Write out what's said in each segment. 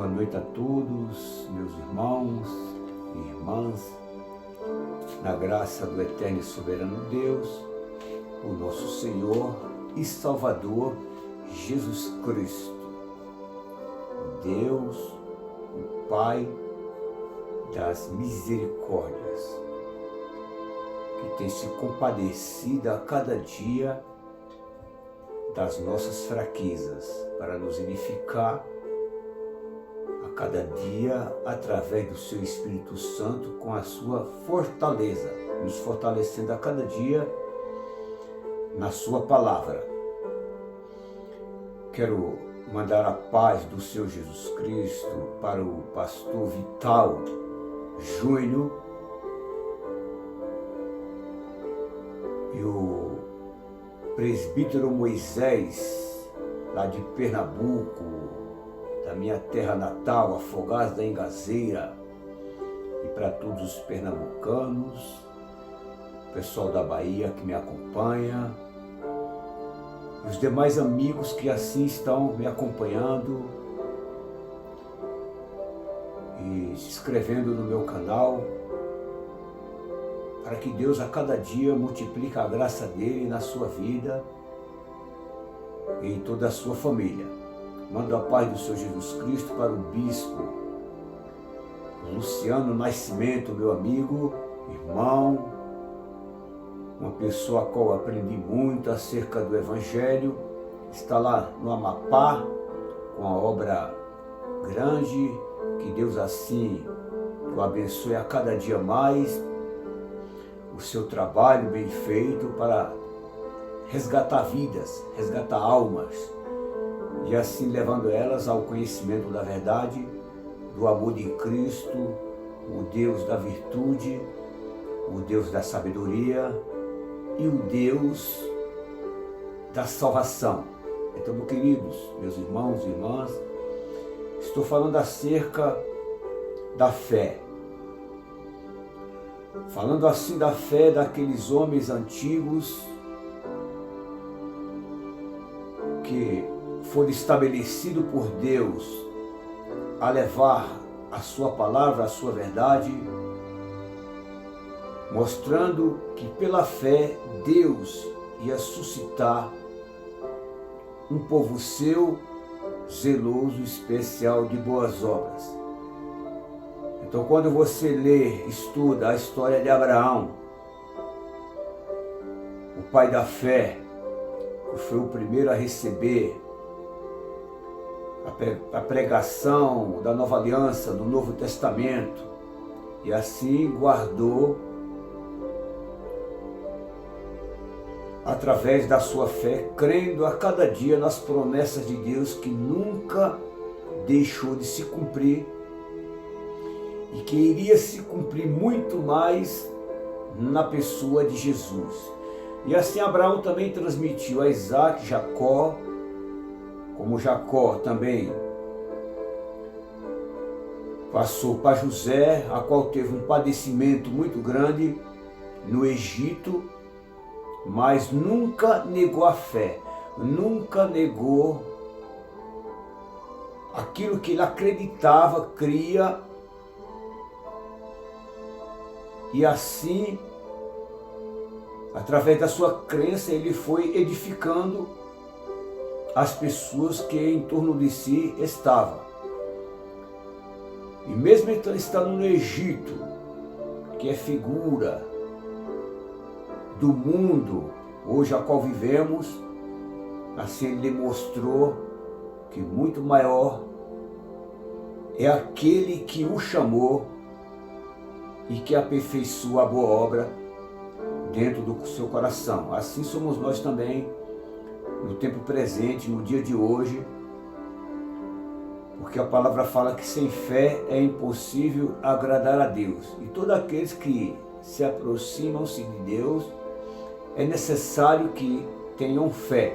Boa noite a todos, meus irmãos e irmãs, na graça do eterno e soberano Deus, o nosso Senhor e Salvador Jesus Cristo, o Deus, o Pai das misericórdias, que tem se compadecido a cada dia das nossas fraquezas, para nos edificar a cada dia através do seu Espírito Santo com a sua fortaleza, nos fortalecendo a cada dia na sua palavra. Quero mandar a paz do Senhor Jesus Cristo para o pastor Vital Júnior e o presbítero Moisés, lá de Pernambuco, da minha terra natal, Afogados da Engazeira, e para todos os pernambucanos, o pessoal da Bahia que me acompanha, e os demais amigos que assim estão me acompanhando e se inscrevendo no meu canal, para que Deus a cada dia multiplique a graça dele na sua vida e em toda a sua família. Mando a paz do Senhor Jesus Cristo para o bispo Luciano Nascimento, meu amigo, irmão, uma pessoa a qual aprendi muito acerca do Evangelho, está lá no Amapá, com a obra grande, que Deus assim o abençoe a cada dia mais, o seu trabalho bem feito para resgatar vidas, resgatar almas, e assim levando elas ao conhecimento da verdade, do amor de Cristo, o Deus da virtude, o Deus da sabedoria e o Deus da salvação. Então, meus queridos, meus irmãos e irmãs, estou falando acerca da fé. Falando assim da fé daqueles homens antigos que foram estabelecidos por Deus a levar a sua palavra, a sua verdade, mostrando que pela fé Deus ia suscitar um povo seu, zeloso, especial de boas obras. Então, quando você lê, estuda a história de Abraão, o pai da fé, que foi o primeiro a receber a pregação da nova aliança, do Novo Testamento, e assim guardou, através da sua fé, crendo a cada dia nas promessas de Deus, que nunca deixou de se cumprir, e que iria se cumprir muito mais na pessoa de Jesus. E assim Abraão também transmitiu a Isaac, Jacó, como Jacó também passou para José, a qual teve um padecimento muito grande no Egito, mas nunca negou a fé, nunca negou aquilo que ele acreditava, cria. E assim, através da sua crença, ele foi edificando as pessoas que em torno de si estavam. E mesmo então estando no Egito, que é figura do mundo hoje a qual vivemos, assim ele demonstrou que muito maior é aquele que o chamou e que aperfeiçoa a boa obra dentro do seu coração. Assim somos nós também, no tempo presente, no dia de hoje, porque a palavra fala que sem fé é impossível agradar a Deus. E todos aqueles que se aproximam-se de Deus, é necessário que tenham fé,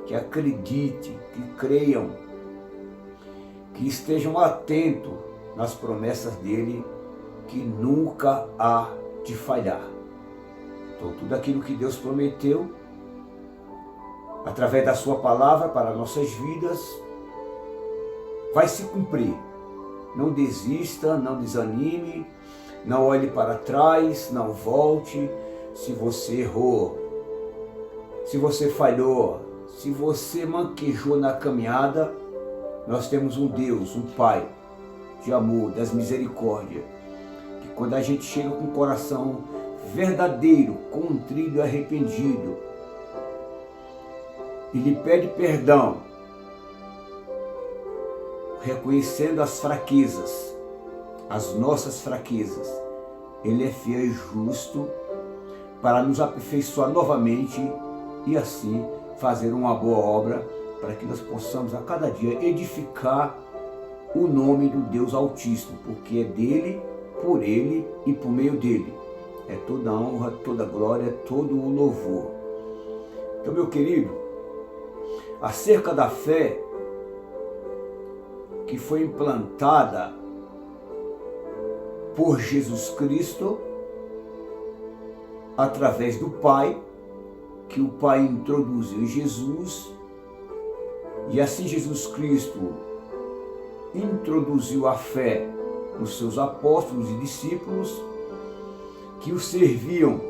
que acreditem, que creiam, que estejam atentos nas promessas dele, que nunca há de falhar. Então, tudo aquilo que Deus prometeu, através da sua palavra para nossas vidas, vai se cumprir. não desista, não desanime, não olhe para trás, não volte. Se você errou, se você falhou, se você manquejou na caminhada, nós temos um Deus, um Pai de amor, das misericórdias, que quando a gente chega com o coração verdadeiro, contrito e arrependido, e lhe pede perdão, reconhecendo as fraquezas, as nossas fraquezas, Ele é fiel e justo para nos aperfeiçoar novamente e assim fazer uma boa obra para que nós possamos a cada dia edificar o nome do Deus Altíssimo, porque é dele, por ele e por meio dele. É toda a honra, toda a glória, todo o louvor. Então, meu querido, acerca da fé que foi implantada por Jesus Cristo, através do Pai, que o Pai introduziu em Jesus, e assim Jesus Cristo introduziu a fé nos seus apóstolos e discípulos, que o serviam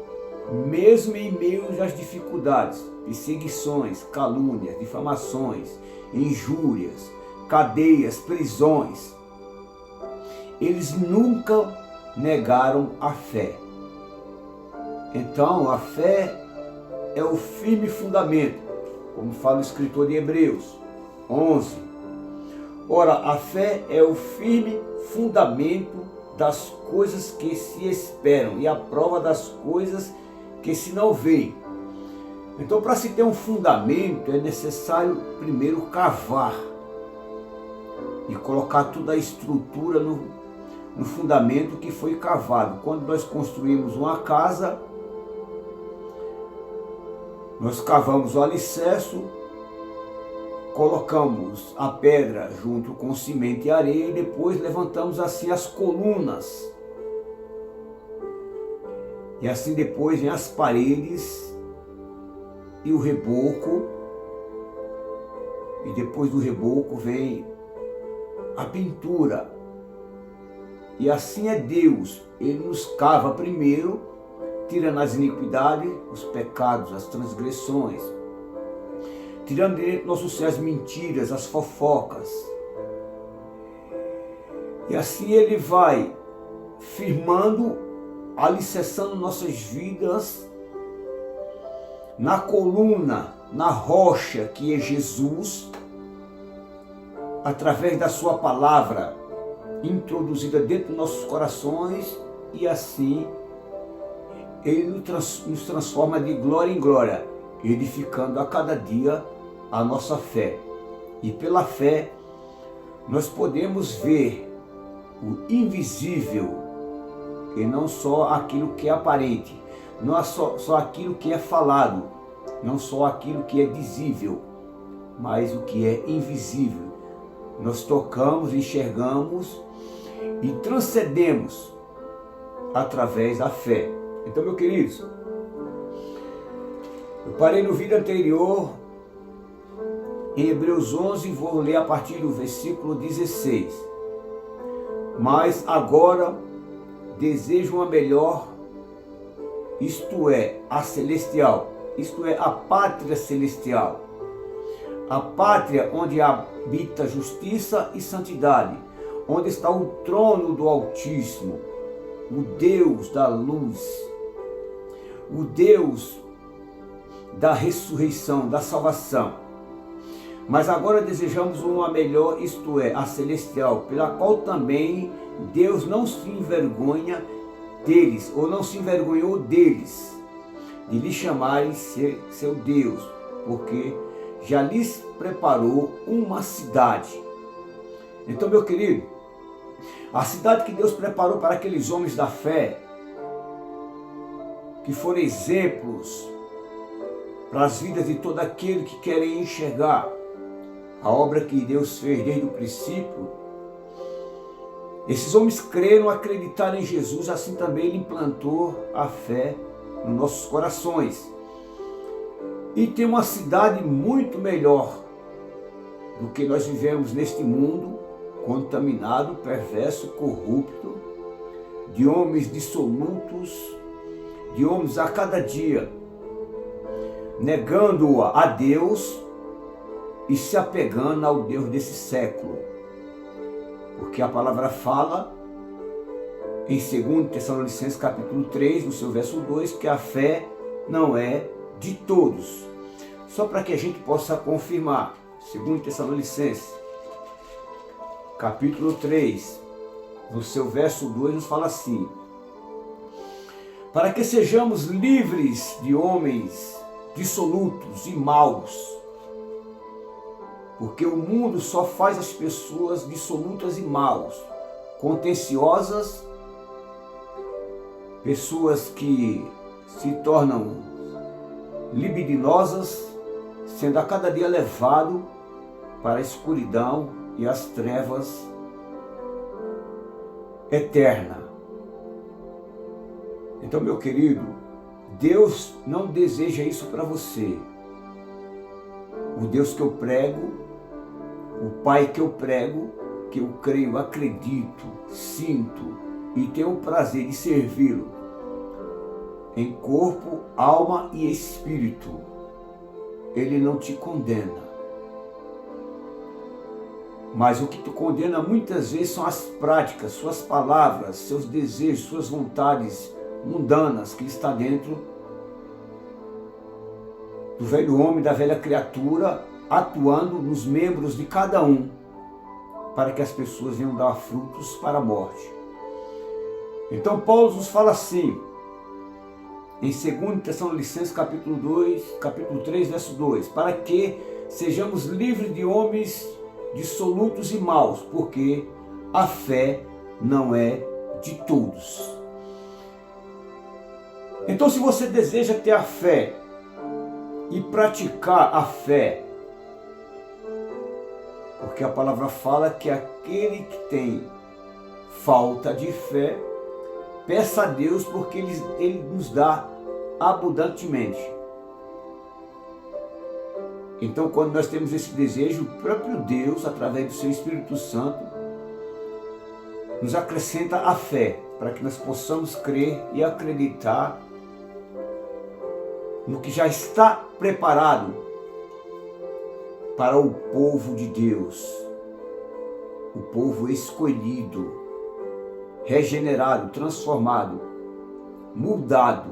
mesmo em meio às dificuldades, perseguições, calúnias, difamações, injúrias, cadeias, prisões. Eles nunca negaram a fé. Então, a fé é o firme fundamento, como fala o escritor de Hebreus 11. Ora, a fé é o firme fundamento das coisas que se esperam e a prova das coisas que se não veem. Então, para se ter um fundamento, é necessário primeiro cavar e colocar toda a estrutura no fundamento que foi cavado. Quando nós construímos uma casa, nós cavamos o alicerce, colocamos a pedra junto com cimento e areia e depois levantamos assim as colunas. E assim depois vem as paredes e o reboco. E depois do reboco vem a pintura. E assim é Deus. Ele nos cava primeiro, tirando as iniquidades, os pecados, as transgressões, tirando de nossos céus as mentiras, as fofocas. E assim Ele vai firmando, alicerçando nossas vidas na coluna, na rocha que é Jesus, através da sua palavra introduzida dentro dos nossos corações, e assim Ele nos transforma de glória em glória, edificando a cada dia a nossa fé. E pela fé nós podemos ver o invisível, e não só aquilo que é aparente, não é só aquilo que é falado, não só aquilo que é visível, mas o que é invisível. Nós tocamos, enxergamos e transcendemos através da fé. Então, meus queridos, eu parei no vídeo anterior em Hebreus 11, vou ler a partir do versículo 16. Mas agora desejo uma melhor, isto é, a celestial, isto é, a pátria celestial, a pátria onde habita justiça e santidade, onde está o trono do Altíssimo, o Deus da luz, o Deus da ressurreição, da salvação. Mas agora desejamos uma melhor, isto é, a celestial, pela qual também Deus não se envergonha deles, ou não se envergonhou deles, de lhe chamarem seu Deus, porque já lhes preparou uma cidade. Então, meu querido, a cidade que Deus preparou para aqueles homens da fé, que foram exemplos para as vidas de todo aquele que querem enxergar a obra que Deus fez desde o princípio. Esses homens creram, acreditaram em Jesus, assim também Ele implantou a fé nos nossos corações. E tem uma cidade muito melhor do que nós vivemos neste mundo, contaminado, perverso, corrupto, de homens dissolutos, de homens a cada dia negando a Deus e se apegando ao Deus desse século. Porque a palavra fala em 2 Tessalonicenses capítulo 3, no seu verso 2, que a fé não é de todos. Só para que a gente possa confirmar, 2 Tessalonicenses capítulo 3, no seu verso 2, nos fala assim: para que sejamos livres de homens dissolutos e maus, porque o mundo só faz as pessoas dissolutas e maus, contenciosas, pessoas que se tornam libidinosas, sendo a cada dia levado para a escuridão e as trevas eterna. Então, meu querido, Deus não deseja isso para você. O Deus que eu prego, o Pai que eu prego, que eu creio, acredito, sinto e tenho o prazer de servi-lo em corpo, alma e espírito, Ele não te condena. Mas o que te condena muitas vezes são as práticas, suas palavras, seus desejos, suas vontades mundanas que está dentro do velho homem, da velha criatura, atuando nos membros de cada um, para que as pessoas venham dar frutos para a morte. Então Paulo nos fala assim, em 2 Tessalonicenses capítulo 3, verso 2, para que sejamos livres de homens dissolutos e maus, porque a fé não é de todos. Então, se você deseja ter a fé e praticar a fé, porque a palavra fala que aquele que tem falta de fé, peça a Deus, porque Ele nos dá abundantemente. Então, quando nós temos esse desejo, o próprio Deus, através do seu Espírito Santo, nos acrescenta a fé, para que nós possamos crer e acreditar no que já está preparado para o povo de Deus, o povo escolhido, regenerado, transformado, mudado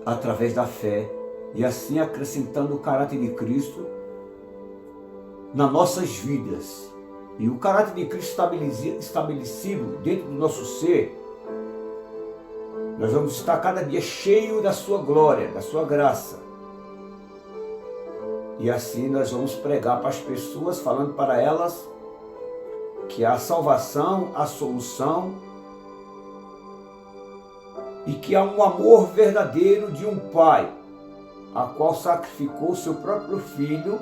através da fé e assim acrescentando o caráter de Cristo nas nossas vidas. E o caráter de Cristo estabelecido dentro do nosso ser, nós vamos estar cada dia cheio da sua glória, da sua graça. E assim nós vamos pregar para as pessoas, falando para elas que há salvação, a solução, e que há um amor verdadeiro de um Pai, a qual sacrificou o seu próprio Filho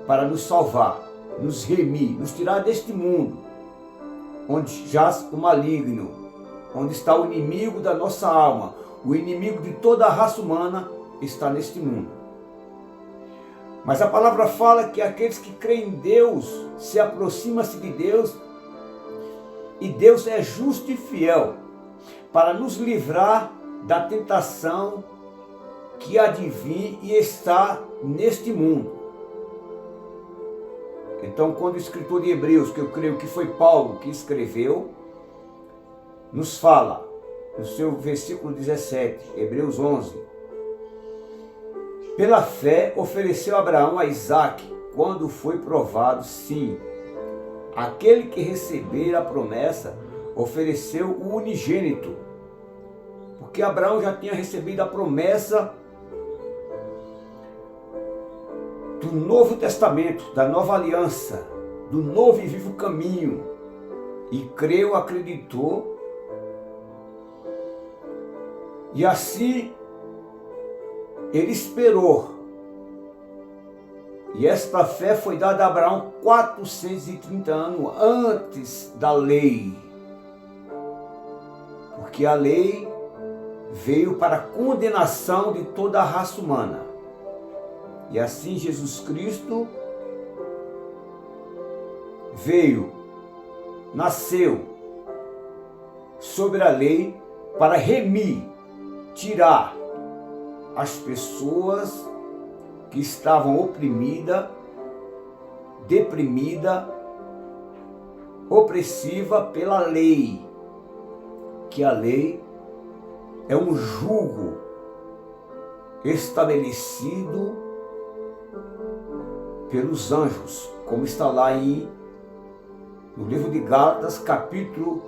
para nos salvar, nos remir, nos tirar deste mundo, onde jaz o maligno, onde está o inimigo da nossa alma, o inimigo de toda a raça humana está neste mundo. Mas a palavra fala que aqueles que creem em Deus, se aproximam-se de Deus, e Deus é justo e fiel para nos livrar da tentação que há de vir e está neste mundo. Então, quando o escritor de Hebreus, que eu creio que foi Paulo que escreveu, nos fala, no seu versículo 17, Hebreus 11, pela fé ofereceu Abraão a Isaque, quando foi provado, sim, aquele que receber a promessa ofereceu o unigênito, porque Abraão já tinha recebido a promessa do Novo Testamento, da Nova Aliança, do novo e vivo caminho, e creu, acreditou, e assim ele esperou. E esta fé foi dada a Abraão 430 anos antes da lei. Porque a lei veio para a condenação de toda a raça humana. E assim Jesus Cristo nasceu sobre a lei para remir, tirar as pessoas que estavam oprimidas, deprimida, opressiva pela lei, que a lei é um jugo estabelecido pelos anjos, como está lá no livro de Gálatas, capítulo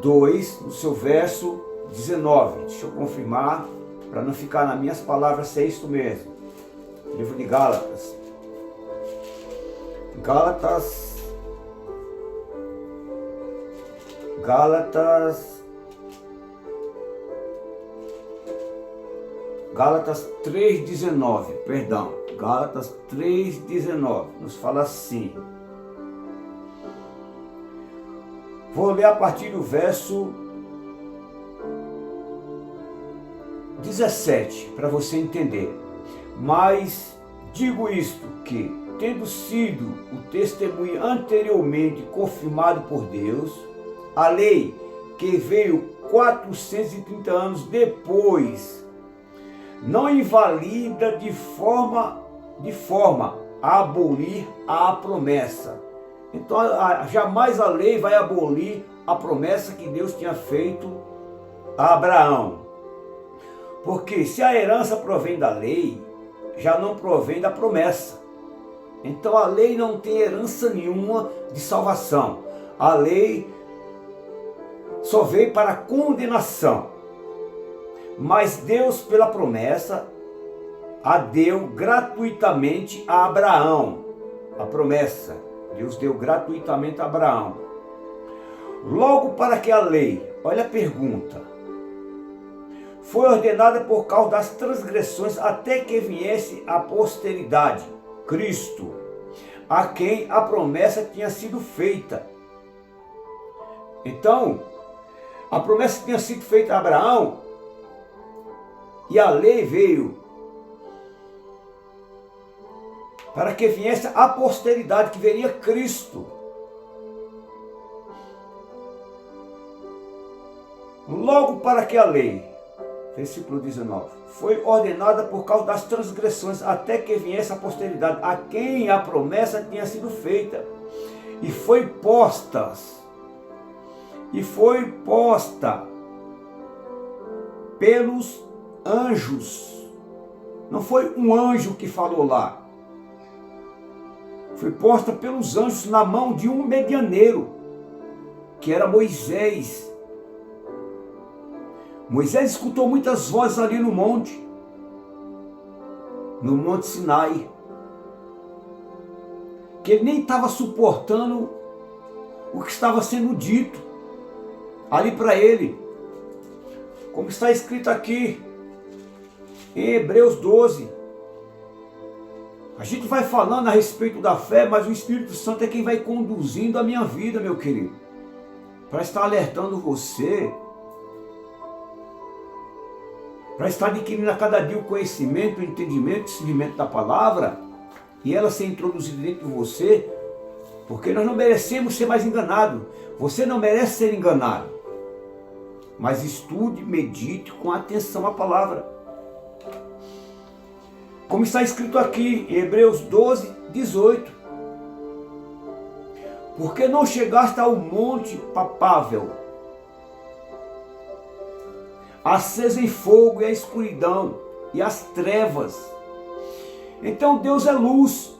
2, no seu verso 19. Deixa eu confirmar, para não ficar nas minhas palavras, se é isso mesmo. Livro de Gálatas. Gálatas 3,19, perdão. Gálatas 3,19, nos fala assim. Vou ler a partir do verso 17, para você entender. Mas digo isto, que, tendo sido o testemunho anteriormente confirmado por Deus, a lei que veio 430 anos depois, não invalida de forma a abolir a promessa. Então jamais a lei vai abolir a promessa que Deus tinha feito a Abraão. Porque se a herança provém da lei, já não provém da promessa. Então a lei não tem herança nenhuma de salvação. A lei só veio para condenação. Mas Deus, pela promessa, a deu gratuitamente a Abraão. A promessa, Deus deu gratuitamente a Abraão. Logo para que a lei, olha a pergunta, foi ordenada por causa das transgressões até que viesse a posteridade, Cristo, a quem a promessa tinha sido feita. Então, a promessa tinha sido feita a Abraão e a lei veio para que viesse a posteridade, que veria Cristo. Logo para que a lei, versículo 19, foi ordenada por causa das transgressões, até que viesse a posteridade, a quem a promessa tinha sido feita, e foi posta pelos anjos. Não foi um anjo que falou lá, foi posta pelos anjos na mão de um medianeiro, que era Moisés. Moisés escutou muitas vozes ali no monte Sinai, que ele nem estava suportando o que estava sendo dito ali para ele, como está escrito aqui em Hebreus 12. A gente vai falando a respeito da fé, mas o Espírito Santo é quem vai conduzindo a minha vida, meu querido, para estar alertando você, para estar adquirindo a cada dia o conhecimento, o entendimento, o discernimento da palavra, e ela ser introduzida dentro de você, porque nós não merecemos ser mais enganados. Você não merece ser enganado, mas estude, medite com atenção a palavra. Como está escrito aqui em Hebreus 12, 18. Porque não chegaste ao monte papável, acesa em fogo, e a escuridão e as trevas. Então Deus é luz,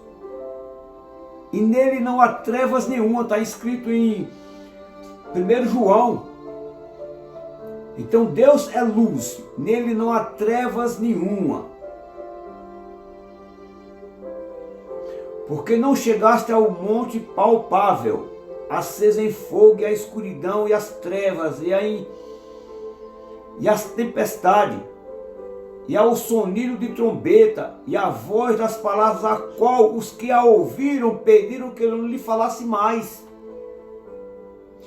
e nele não há trevas nenhuma, está escrito em 1 João. Então Deus é luz, nele não há trevas nenhuma. Porque não chegaste ao monte palpável, acesa em fogo, e a escuridão e as trevas, e as tempestades, e ao sonido de trombeta, e a voz das palavras, a qual os que a ouviram pediram que ele não lhe falasse mais.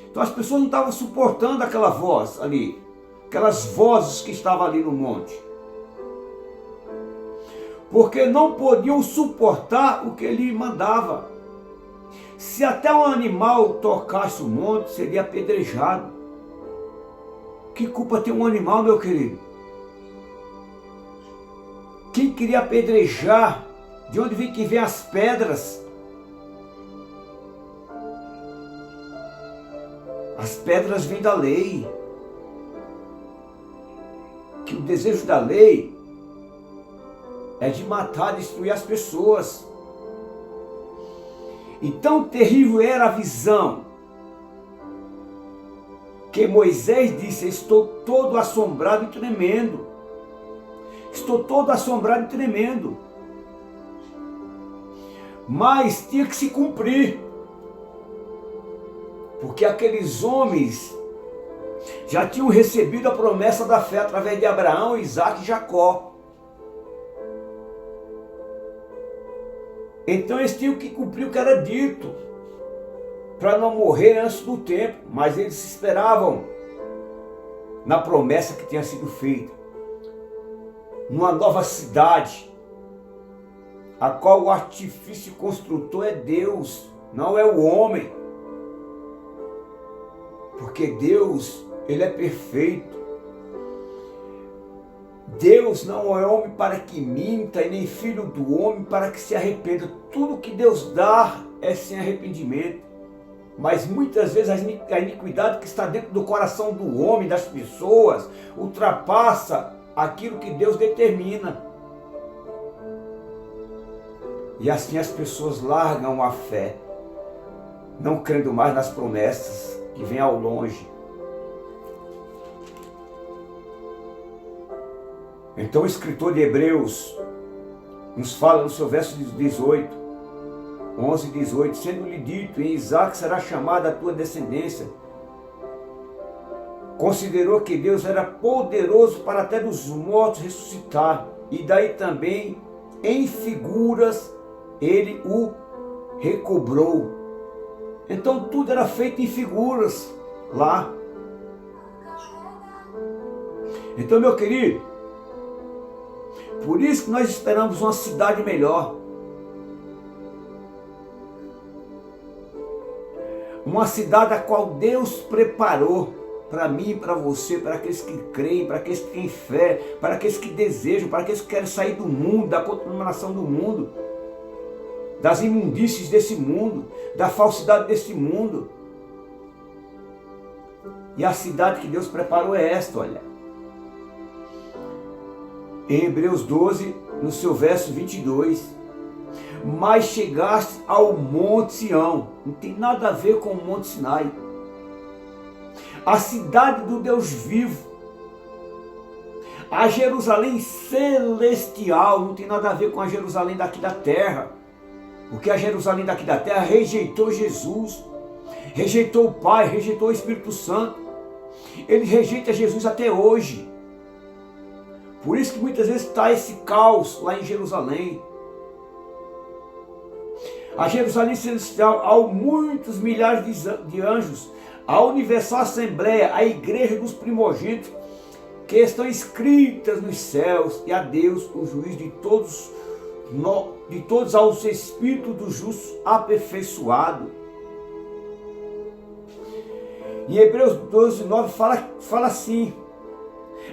Então as pessoas não estavam suportando aquela voz ali, aquelas vozes que estavam ali no monte, porque não podiam suportar o que ele mandava. Se até um animal tocasse o monte, seria apedrejado. Que culpa tem um animal, meu querido? Quem queria apedrejar? De onde vem as pedras? As pedras vêm da lei. Que o desejo da lei é de matar, destruir as pessoas. E tão terrível era a visão que Moisés disse: estou todo assombrado e tremendo. Estou todo assombrado e tremendo. Mas tinha que se cumprir. Porque aqueles homens já tinham recebido a promessa da fé através de Abraão, Isaac e Jacó. Então eles tinham que cumprir o que era dito, para não morrer antes do tempo, mas eles esperavam na promessa que tinha sido feita, numa nova cidade, a qual o artifício construtor é Deus, não é o homem, porque Deus, Ele é perfeito. Deus não é homem para que minta, e nem filho do homem para que se arrependa. Tudo que Deus dá é sem arrependimento. Mas muitas vezes a iniquidade que está dentro do coração do homem, das pessoas, ultrapassa aquilo que Deus determina. E assim as pessoas largam a fé, não crendo mais nas promessas que vêm ao longe. Então o escritor de Hebreus nos fala no seu verso 18, 11 e 18, sendo-lhe dito: em Isaac será chamada a tua descendência. Considerou que Deus era poderoso para até dos mortos ressuscitar, e daí também em figuras ele o recobrou. Então tudo era feito em figuras lá. Então, meu querido, por isso que nós esperamos uma cidade melhor. Uma cidade a qual Deus preparou para mim e para você, para aqueles que creem, para aqueles que têm fé, para aqueles que desejam, para aqueles que querem sair do mundo, da contaminação do mundo, das imundícies desse mundo, da falsidade desse mundo. E a cidade que Deus preparou é esta, olha. Em Hebreus 12, no seu verso 22, mas chegaste ao Monte Sião. Não tem nada a ver com o Monte Sinai. A cidade do Deus vivo. A Jerusalém celestial. Não tem nada a ver com a Jerusalém daqui da terra. Porque a Jerusalém daqui da terra rejeitou Jesus, rejeitou o Pai, rejeitou o Espírito Santo. Ele rejeita Jesus até hoje. Por isso que muitas vezes está esse caos lá em Jerusalém. A Jerusalém celestial, há muitos milhares de anjos, a universal assembleia, a igreja dos primogênitos, que estão escritas nos céus, e a Deus, o juiz de todos aos espíritos dos justos aperfeiçoado. Em Hebreus 12, 9 fala assim: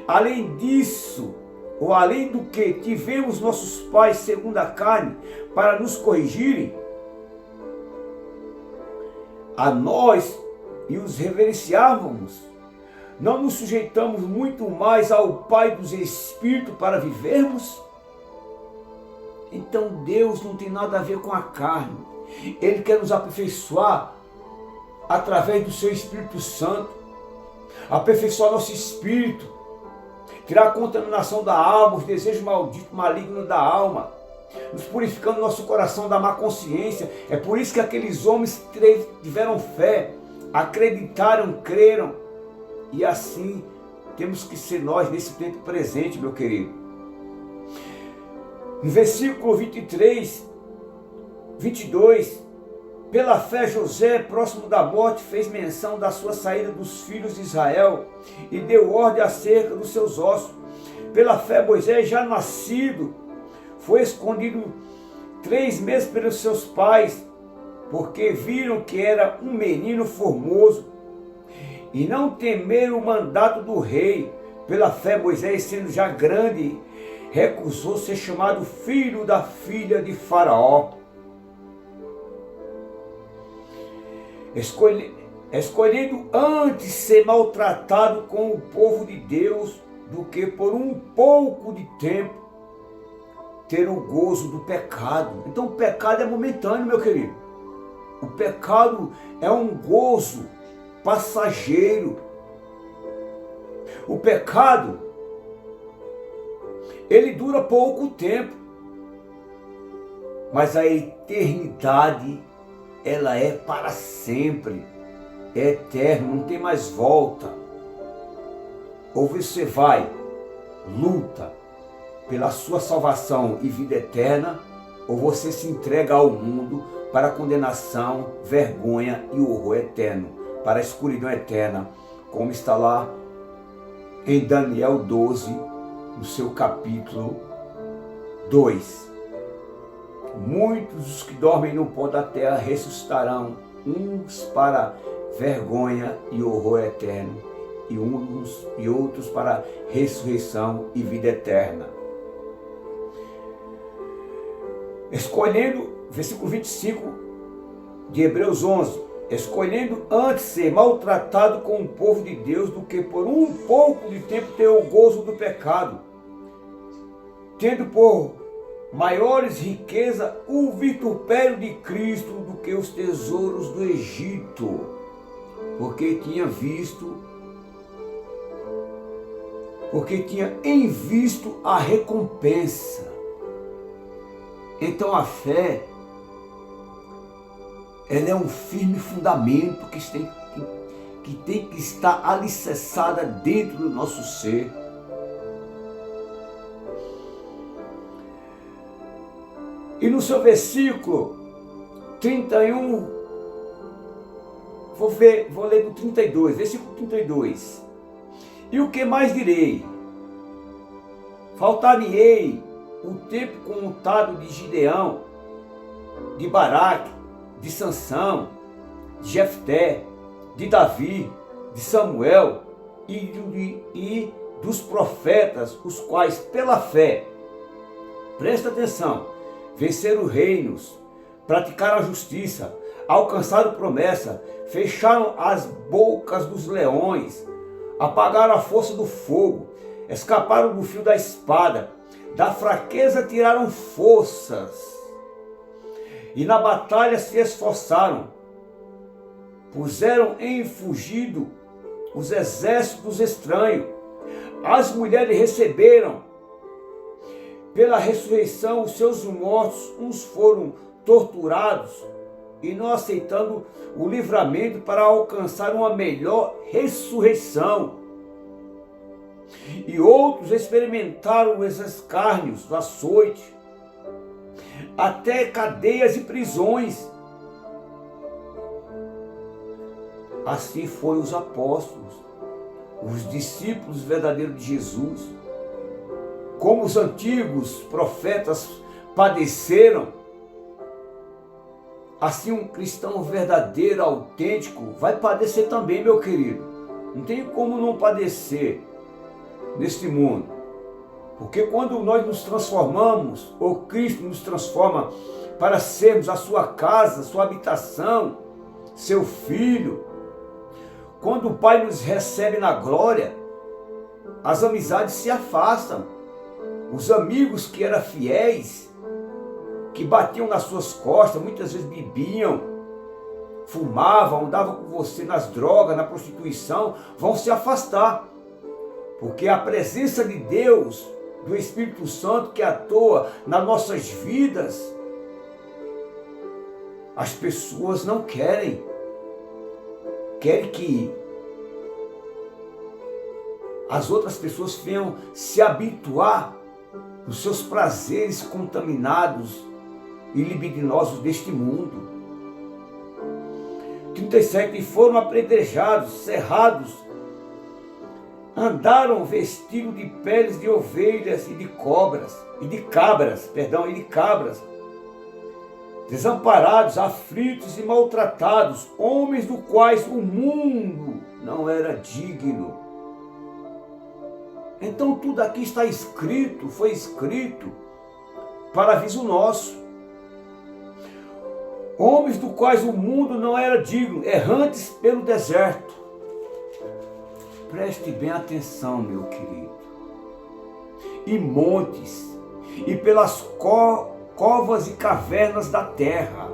além disso, ou além do que tivemos nossos pais segundo a carne para nos corrigirem, a nós e os reverenciávamos, não nos sujeitamos muito mais ao Pai dos Espíritos para vivermos? Então Deus não tem nada a ver com a carne. Ele quer nos aperfeiçoar através do seu Espírito Santo, aperfeiçoar nosso espírito, tirar a contaminação da alma, os desejos malditos, malignos da alma, nos purificando nosso coração da má consciência. É por isso que aqueles homens tiveram fé, acreditaram, creram, e assim temos que ser nós nesse tempo presente, meu querido. No versículo 23, 22, pela fé José, próximo da morte, fez menção da sua saída dos filhos de Israel e deu ordem acerca dos seus ossos. Pela fé Moisés, já nascido, foi escondido 3 meses pelos seus pais porque viram que era um menino formoso, e não temeram o mandato do rei. Pela fé, Moisés, sendo já grande, recusou ser chamado filho da filha de Faraó, escolhendo antes ser maltratado com o povo de Deus, do que por um pouco de tempo ter o gozo do pecado. Então o pecado é momentâneo, meu querido. O pecado é um gozo passageiro. O pecado, ele dura pouco tempo, mas a eternidade, ela é para sempre, é eterno, não tem mais volta. Ou você vai, luta pela sua salvação e vida eterna, ou você se entrega ao mundo para a condenação, vergonha e horror eterno, para a escuridão eterna, como está lá em Daniel 12, no seu capítulo 2. Muitos os que dormem no pó da terra ressuscitarão, uns para vergonha e horror eterno, e uns e outros para ressurreição e vida eterna. Escolhendo, versículo 25 de Hebreus 11, escolhendo antes ser maltratado com o povo de Deus, do que por um pouco de tempo ter o gozo do pecado, tendo por maiores riqueza o vitupério de Cristo do que os tesouros do Egito, porque tinha em visto a recompensa. Então a fé, ela é um firme fundamento que tem que estar alicerçada dentro do nosso ser. E no seu versículo 31, vou ler do 32, versículo 32. E o que mais direi? Faltar-me-ei o tempo contado de Gideão, de Baraque, de Sansão, de Jefté, de Davi, de Samuel e dos profetas, os quais pela fé, presta atenção, venceram reinos, praticaram a justiça, alcançaram promessa, fecharam as bocas dos leões, apagaram a força do fogo, escaparam do fio da espada, da fraqueza tiraram forças, e na batalha se esforçaram, puseram em fugido os exércitos estranhos, as mulheres receberam pela ressurreição os seus mortos, uns foram torturados, e não aceitando o livramento para alcançar uma melhor ressurreição. E outros experimentaram os escárnios, o açoite, até cadeias e prisões. Assim foi os apóstolos, os discípulos verdadeiros de Jesus. Como os antigos profetas padeceram, assim um cristão verdadeiro, autêntico, vai padecer também, meu querido. Não tem como não padecer neste mundo. Porque quando nós nos transformamos, ou Cristo nos transforma para sermos a sua casa, sua habitação, seu filho, quando o Pai nos recebe na glória, as amizades se afastam. Os amigos que eram fiéis, que batiam nas suas costas, muitas vezes bebiam, fumavam, andavam com você nas drogas, na prostituição, vão se afastar. Porque a presença de Deus, do Espírito Santo que atua nas nossas vidas, as pessoas não querem. Querem que as outras pessoas venham se habituar os seus prazeres contaminados e libidinosos deste mundo. 37. E foram apedrejados, cerrados, andaram vestidos de peles de ovelhas e de cabras, desamparados, aflitos e maltratados, homens do quais o mundo não era digno. Então tudo aqui está escrito, foi escrito para aviso nosso. Homens do quais o mundo não era digno, errantes pelo deserto. Preste bem atenção, meu querido. E montes, e pelas covas e cavernas da terra.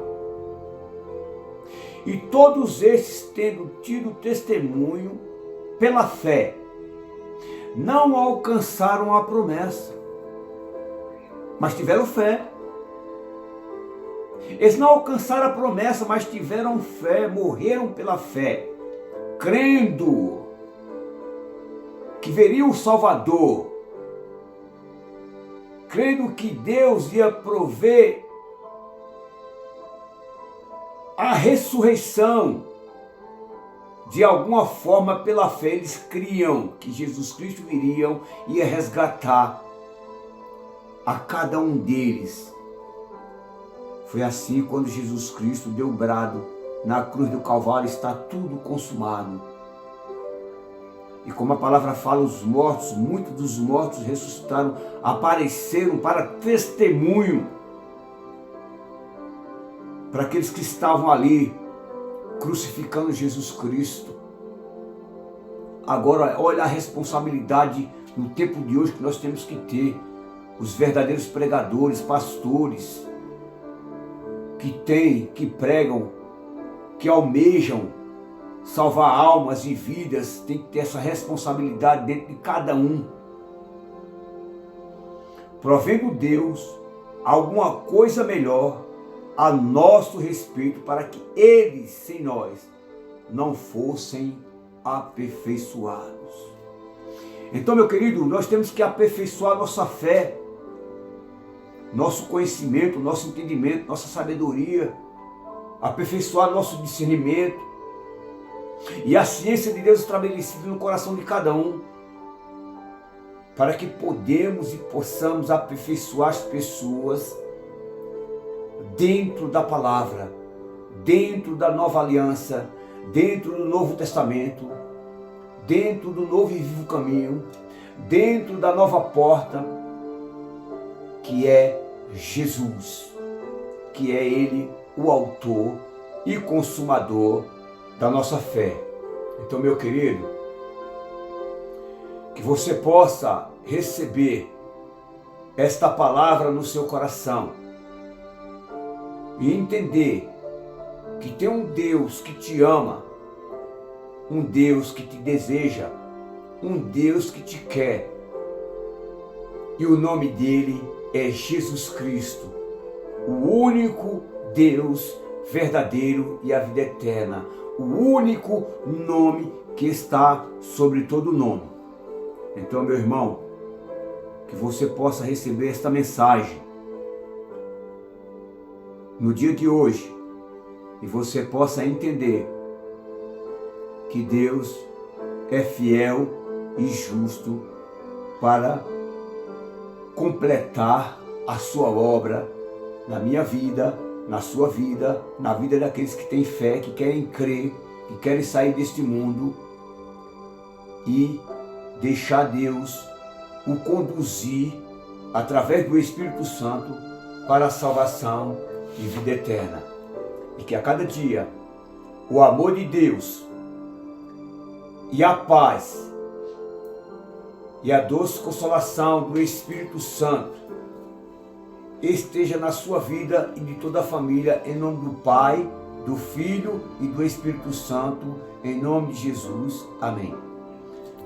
E todos estes, tendo tido testemunho pela fé, não alcançaram a promessa, mas tiveram fé. Eles não alcançaram a promessa, mas tiveram fé, morreram pela fé, crendo que veria o Salvador, crendo que Deus ia prover a ressurreição. De alguma forma, pela fé, eles criam que Jesus Cristo viria e ia resgatar a cada um deles. Foi assim quando Jesus Cristo deu o brado na cruz do Calvário: está tudo consumado. E como a palavra fala, os mortos, muitos dos mortos ressuscitaram, apareceram para testemunho para aqueles que estavam ali crucificando Jesus Cristo. Agora, olha a responsabilidade no tempo de hoje que nós temos que ter. Os verdadeiros pregadores, pastores, que pregam, que almejam salvar almas e vidas, tem que ter essa responsabilidade dentro de cada um. Provendo Deus alguma coisa melhor a nosso respeito, para que eles, sem nós, não fossem aperfeiçoados. Então, meu querido, nós temos que aperfeiçoar nossa fé, nosso conhecimento, nosso entendimento, nossa sabedoria, aperfeiçoar nosso discernimento e a ciência de Deus estabelecida no coração de cada um, para que podemos e possamos aperfeiçoar as pessoas dentro da palavra, dentro da nova aliança, dentro do Novo Testamento, dentro do novo e vivo caminho, dentro da nova porta, que é Jesus, que é Ele o autor e consumador da nossa fé. Então, meu querido, que você possa receber esta palavra no seu coração e entender que tem um Deus que te ama, um Deus que te deseja, um Deus que te quer, e o nome dele é Jesus Cristo, o único Deus verdadeiro e a vida eterna, o único nome que está sobre todo nome. Então, meu irmão, que você possa receber esta mensagem no dia de hoje e você possa entender que Deus é fiel e justo para completar a sua obra na minha vida, na sua vida, na vida daqueles que têm fé, que querem crer, que querem sair deste mundo e deixar Deus o conduzir através do Espírito Santo para a salvação e vida eterna. E que a cada dia o amor de Deus e a paz e a doce consolação do Espírito Santo esteja na sua vida e de toda a família, em nome do Pai, do Filho e do Espírito Santo, em nome de Jesus. Amém.